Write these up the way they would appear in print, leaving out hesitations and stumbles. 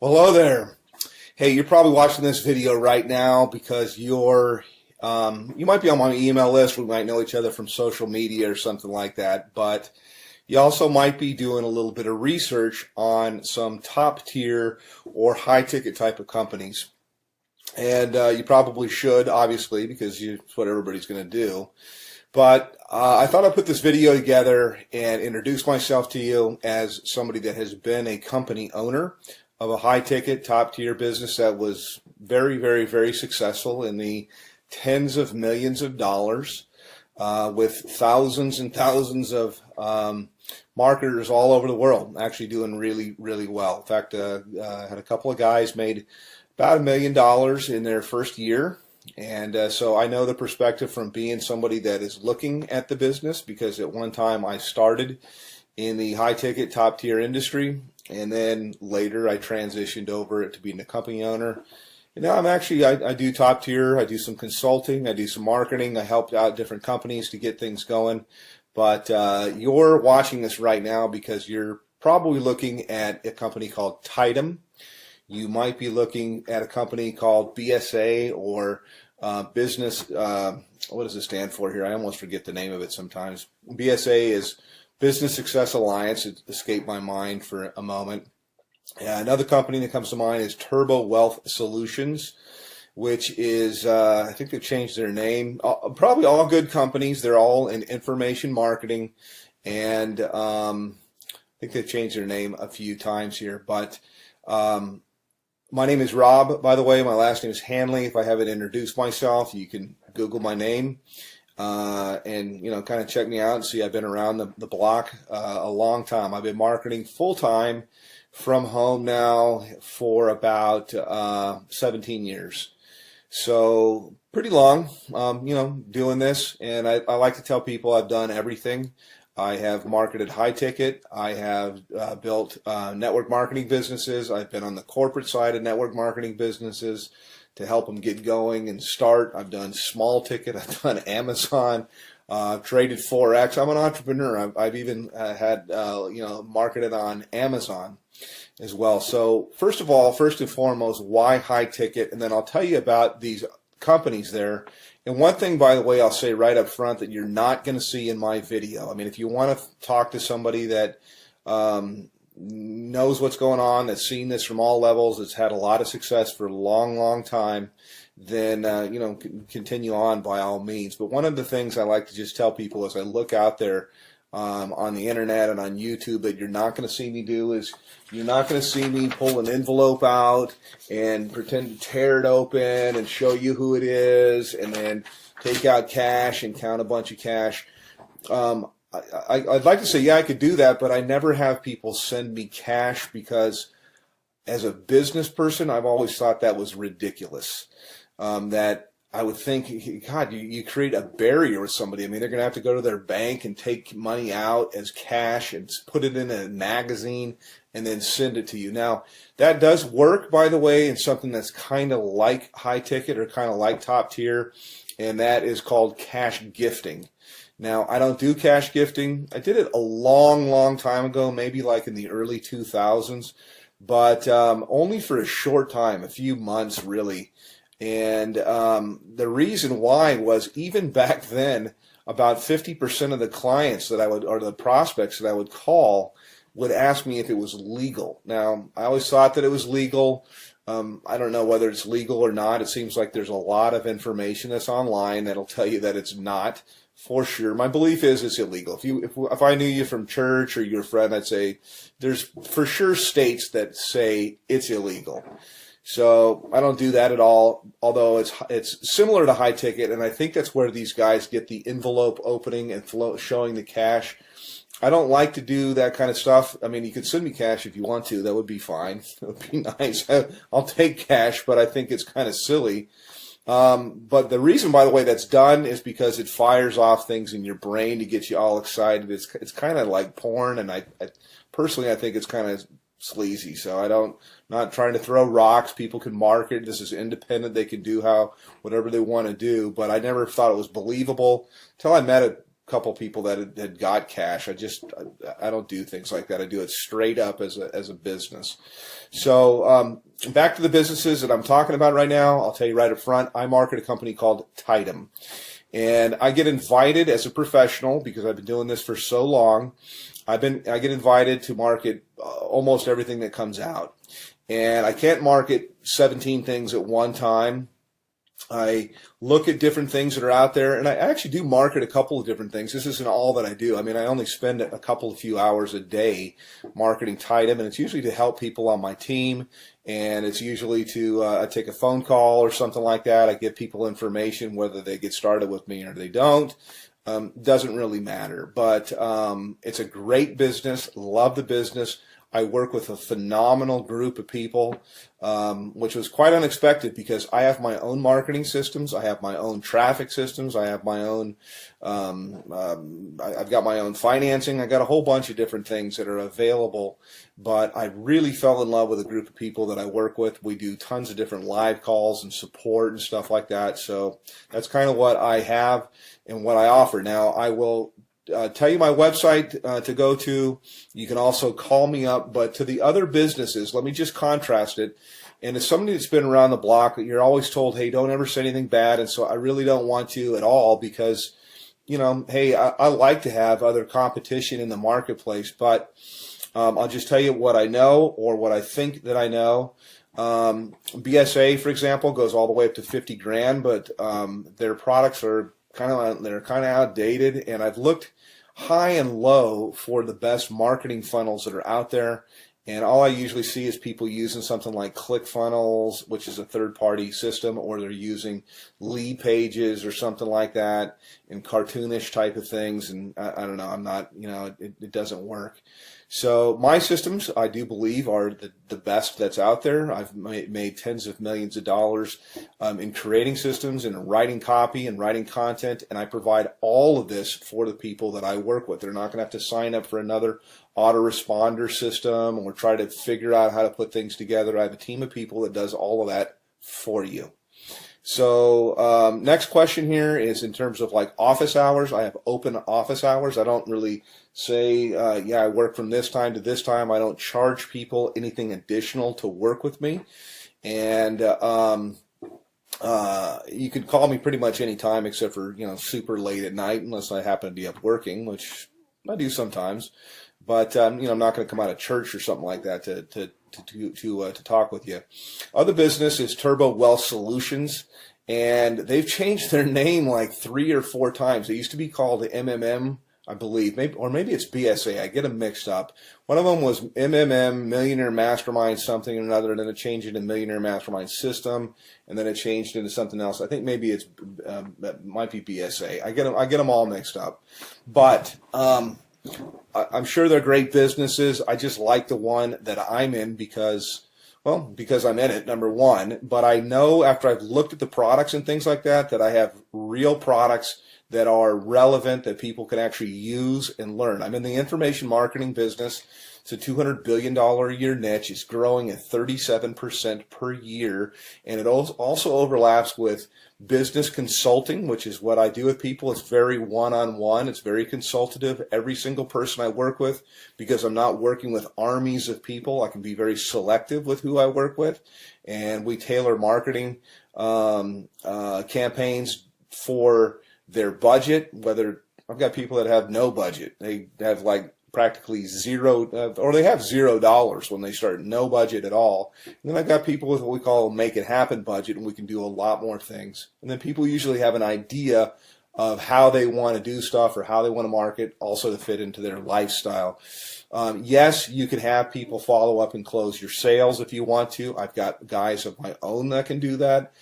Hello there. Hey, you're probably watching this video right now because you might be on my email list. We might know each other from social media or something like that, but you also might be doing a little bit of research on some top tier or high ticket type of companies. And you probably should, obviously, because it's what everybody's going to do. But I thought I'd put this video together and introduce myself to you as somebody that has been a company owner of a high-ticket, top-tier business that was very, very, very successful in the tens of millions of dollars with thousands and thousands of marketers all over the world, actually doing really, really well. In fact, I had a couple of guys made about $1 million in their first year. And so I know the perspective from being somebody that is looking at the business, because at one time I started in the high-ticket, top-tier industry, and then later I transitioned over to being a company owner. And now I do top-tier, I do some consulting, I do some marketing, I helped out different companies to get things going. But you're watching this right now because you're probably looking at a company called Tidem. You might be looking at a company called BSA or business, what does it stand for here? I almost forget the name of it sometimes. BSA is Business Success Alliance. It escaped my mind for a moment. Another company that comes to mind is Turbo Wealth Solutions, which is, I think they've changed their name. Probably all good companies. They're all in information marketing. And I think they've changed their name a few times here. But my name is Rob, by the way. My last name is Hanley. If I haven't introduced myself, you can Google my name. And kind of check me out and see I've been around the block a long time. I've been marketing full-time from home now for about 17 years. So pretty long, doing this. And I like to tell people I've done everything. I have marketed high ticket. I have built network marketing businesses. I've been on the corporate side of network marketing businesses to help them get going and start. I've done small ticket. I've done Amazon. I've traded Forex. I'm an entrepreneur. I've even had marketed on Amazon as well. So first and foremost, why high ticket? And then I'll tell you about these companies there. And one thing, by the way, I'll say right up front that you're not going to see in my video. I mean, if you want to talk to somebody that knows what's going on, that's seen this from all levels, that's had a lot of success for a long, long time, then, continue on by all means. But one of the things I like to just tell people as I look out there on the internet and on YouTube that you're not going to see me do is you're not going to see me pull an envelope out and pretend to tear it open and show you who it is and then take out cash and count a bunch of cash. I'd like to say, yeah, I could do that, but I never have people send me cash because as a business person, I've always thought that was ridiculous. That I would think, God, you create a barrier with somebody. I mean, they're going to have to go to their bank and take money out as cash and put it in a magazine and then send it to you. Now, that does work, by the way, in something that's kind of like high ticket or kind of like top tier, and that is called cash gifting. Now, I don't do cash gifting. I did it a long, long time ago, maybe like in the early 2000s, but only for a short time, a few months really. And the reason why was even back then, about 50% of the clients that I would, or the prospects that I would call, would ask me if it was legal. Now, I always thought that it was legal. I don't know whether it's legal or not. It seems like there's a lot of information that's online that'll tell you that it's not for sure. My belief is it's illegal. If I knew you from church or you're a friend, I'd say there's for sure states that say it's illegal. So I don't do that at all, although it's similar to high ticket, and I think that's where these guys get the envelope opening and showing the cash. I don't like to do that kind of stuff. I mean, you could send me cash if you want to. That would be fine. It would be nice. I'll take cash, but I think it's kind of silly. But the reason, by the way, that's done is because it fires off things in your brain to get you all excited. It's kind of like porn, and I personally, I think it's kind of sleazy. So not trying to throw rocks. People can market. This is independent. They can do whatever they want to do. But I never thought it was believable until I met a couple people that had got cash. I don't do things like that. I do it straight up as a business. So back to the businesses that I'm talking about right now. I'll tell you right up front. I market a company called Tidem, and I get invited as a professional because I've been doing this for so long. I get invited to market almost everything that comes out, and I can't market 17 things at one time. I look at different things that are out there, and I actually do market a couple of different things. This isn't all that I do. I mean, I only spend a few hours a day marketing Tidem, and it's usually to help people on my team, and it's usually to I take a phone call or something like that. I give people information, whether they get started with me or they don't. Doesn't really matter, but it's a great business. Love the business. I work with a phenomenal group of people, which was quite unexpected because I have my own marketing systems. I have my own traffic systems. I have my own, I've got my own financing. I got a whole bunch of different things that are available, but I really fell in love with a group of people that I work with. We do tons of different live calls and support and stuff like that. So that's kind of what I have and what I offer. Now, I will tell you my website to go to. You can also call me up, but to the other businesses, let me just contrast it. And as somebody that's been around the block, you're always told, hey, don't ever say anything bad. And so I really don't want to at all because, you know, hey, I like to have other competition in the marketplace, but I'll just tell you what I know or what I think that I know. BSA, for example, goes all the way up to 50 grand, but their products are kind of outdated, and I've looked high and low for the best marketing funnels that are out there, and all I usually see is people using something like ClickFunnels, which is a third-party system, or they're using Lead Pages or something like that, and cartoonish type of things, and I don't know, I'm not, you know, it doesn't work. So my systems, I do believe, are the best that's out there. I've made tens of millions of dollars in creating systems and writing copy and writing content, and I provide all of this for the people that I work with. They're not going to have to sign up for another autoresponder system or try to figure out how to put things together. I have a team of people that does all of that for you. So next question here is in terms of like office hours. I have open office hours. I don't really say, yeah, I work from this time to this time. I don't charge people anything additional to work with me. And you can call me pretty much any time except for, you know, super late at night unless I happen to be up working, which I do sometimes. But, you know, I'm not going to come out of church or something like that to talk with you. Other business is Turbo Wealth Solutions, and they've changed their name like 3 or 4 times. They used to be called MMM, I believe, maybe it's BSA. I get them mixed up. One of them was MMM, Millionaire Mastermind something or another, and then it changed into Millionaire Mastermind System, and then it changed into something else. I think maybe it might be BSA. I get them all mixed up, but I'm sure they're great businesses. I just like the one that I'm in because I'm in it, number one. But I know after I've looked at the products and things like that, that I have real products that are relevant, that people can actually use and learn. I'm in the information marketing business. It's a $200 billion a year niche. It's growing at 37% per year. And it also overlaps with business consulting, which is what I do with people. It's very one-on-one. It's very consultative. Every single person I work with, because I'm not working with armies of people, I can be very selective with who I work with. And we tailor marketing campaigns for their budget, whether I've got people that have no budget. They have like practically zero, or they have $0 when they start, no budget at all. And then I've got people with what we call a make it happen budget, and we can do a lot more things. And then people usually have an idea of how they want to do stuff or how they want to market, also to fit into their lifestyle. Yes, you can have people follow up and close your sales if you want to. I've got guys of my own that can do that.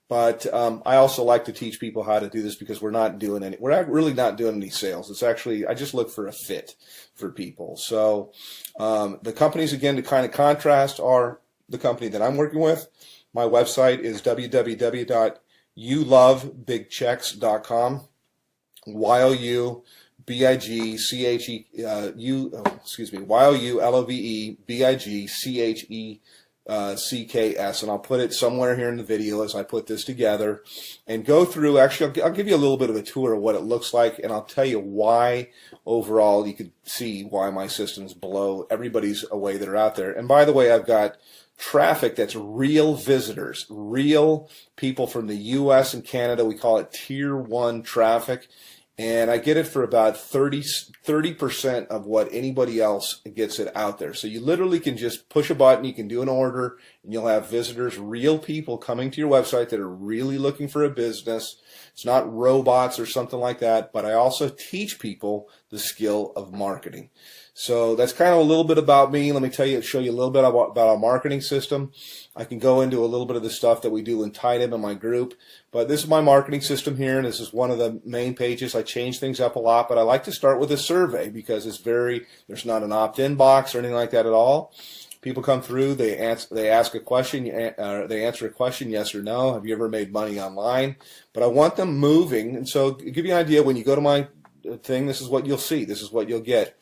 But I also like to teach people how to do this because we're not really not doing any sales. It's actually, I just look for a fit for people. So the companies, again, to kind of contrast, are the company that I'm working with. My website is www.youlovebigchecks.com. YOULOVEBIGCHECKS.com. CKS, and I'll put it somewhere here in the video as I put this together and go through. Actually, I'll give you a little bit of a tour of what it looks like, and I'll tell you why overall you could see why my systems blow everybody's away that are out there. And by the way, I've got traffic that's real visitors, real people from the US and Canada. We call it tier 1 traffic. And I get it for about 30% of what anybody else gets it out there. So you literally can just push a button, you can do an order, and you'll have visitors, real people coming to your website that are really looking for a business. It's not robots or something like that, but I also teach people the skill of marketing. So that's kind of a little bit about me. Let me show you a little bit about our marketing system. I can go into a little bit of the stuff that we do in Tidem in my group, but this is my marketing system here, and this is one of the main pages. I change things up a lot, but I like to start with a survey because there's not an opt-in box or anything like that at all. People come through, they ask a question, they answer a question, yes or no. Have you ever made money online? But I want them moving, and so to give you an idea, when you go to my thing, this is what you'll see. This is what you'll get.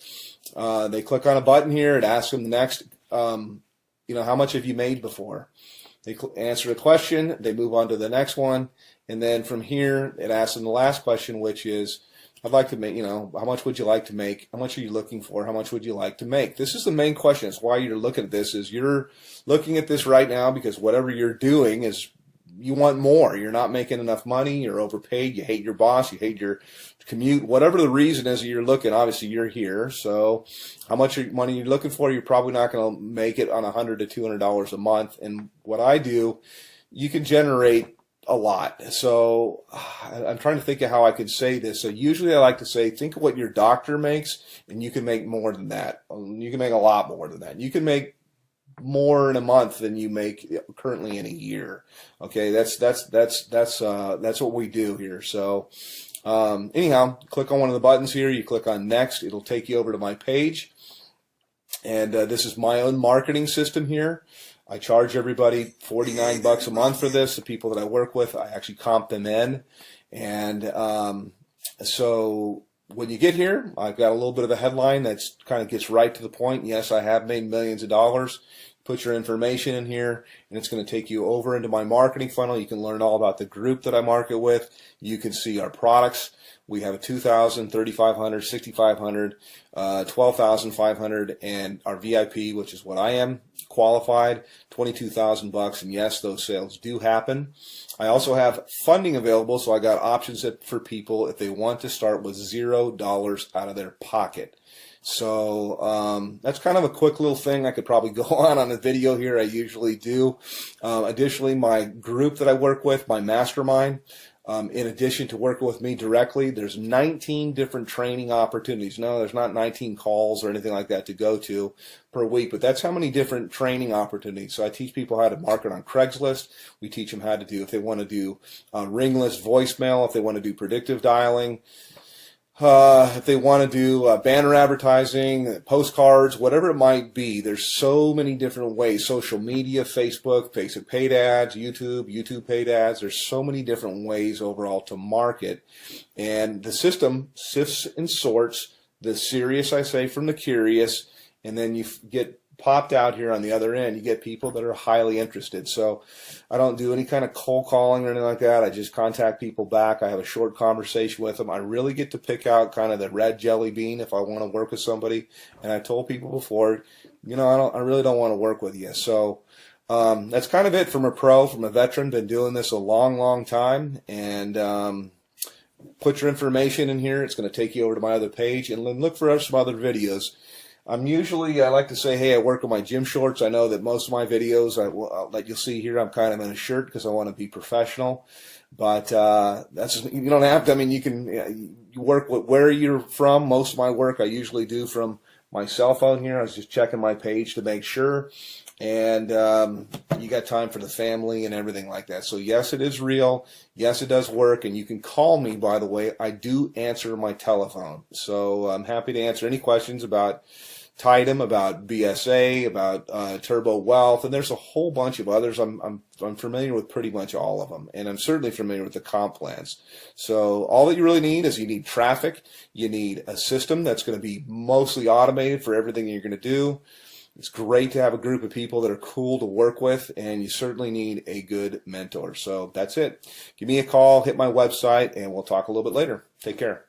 They click on a button here. It asks them the next, how much have you made before? They answer a question. They move on to the next one. And then from here, it asks them the last question, which is, I'd like to make, how much would you like to make? How much are you looking for? How much would you like to make? This is the main question. It's why you're looking at this, is you're looking at this right now because whatever you're doing is you want more. You're not making enough money. You're overpaid. You hate your boss. You hate your commute. Whatever the reason is that you're looking, obviously you're here. So how much money you're looking for, you're probably not going to make it on $100 to $200 a month. And what I do, you can generate a lot. So I'm trying to think of how I could say this. So usually I like to say, think of what your doctor makes, and you can make more than that. You can make a lot more than that. You can make more in a month than you make currently in a year. Okay, that's what we do here. So anyhow, click on one of the buttons here. You click on next. It'll take you over to my page. And this is my own marketing system here. I charge everybody $49 a month for this. The people that I work with, I actually comp them in. And so when you get here, I've got a little bit of a headline that's kind of gets right to the point. Yes, I have made millions of dollars. Put your information in here, and it's going to take you over into my marketing funnel. You can learn all about the group that I market with. You can see our products. We have a $2,000, $3,500, $6,500, $12,500, and our VIP, which is what I am qualified, $22,000. And yes, those sales do happen. I also have funding available, so I got options for people if they want to start with $0 out of their pocket. So that's kind of a quick little thing. I could probably go on a video here. I usually do. Additionally, my group that I work with, my mastermind, in addition to working with me directly, there's 19 different training opportunities. No, there's not 19 calls or anything like that to go to per week, but that's how many different training opportunities. So I teach people how to market on Craigslist. We teach them how to do, if they want to do ringless voicemail, if they want to do predictive dialing, if they want to do banner advertising, postcards, whatever it might be. There's so many different ways. Social media, Facebook paid ads, YouTube paid ads. There's so many different ways overall to market. And the system sifts and sorts the serious, I say, from the curious, and then you get popped out here on the other end. You get people that are highly interested. So I don't do any kind of cold calling or anything like that. I just contact people back. I have a short conversation with them. I really get to pick out kind of the red jelly bean if I want to work with somebody. And I told people before, I really don't want to work with you. So that's kind of it from a veteran. Been doing this a long, long time. And put your information in here. It's going to take you over to my other page, and then look for some other videos. I like to say, hey, I work with my gym shorts. I know that most of my videos that you'll see here, I'm kind of in a shirt because I want to be professional. But that's just, you don't have to. I mean, you work with where you're from. Most of my work I usually do from my cell phone here. I was just checking my page to make sure. And you got time for the family and everything like that. So yes, it is real. Yes, it does work. And you can call me, by the way. I do answer my telephone. So I'm happy to answer any questions about Tidem, about BSA, about Turbo Wealth, and there's a whole bunch of others. I'm familiar with pretty much all of them, and I'm certainly familiar with the comp plans. So all that you really need is you need traffic. You need a system that's going to be mostly automated for everything you're going to do. It's great to have a group of people that are cool to work with, and you certainly need a good mentor. So that's it. Give me a call, hit my website, and we'll talk a little bit later. Take care.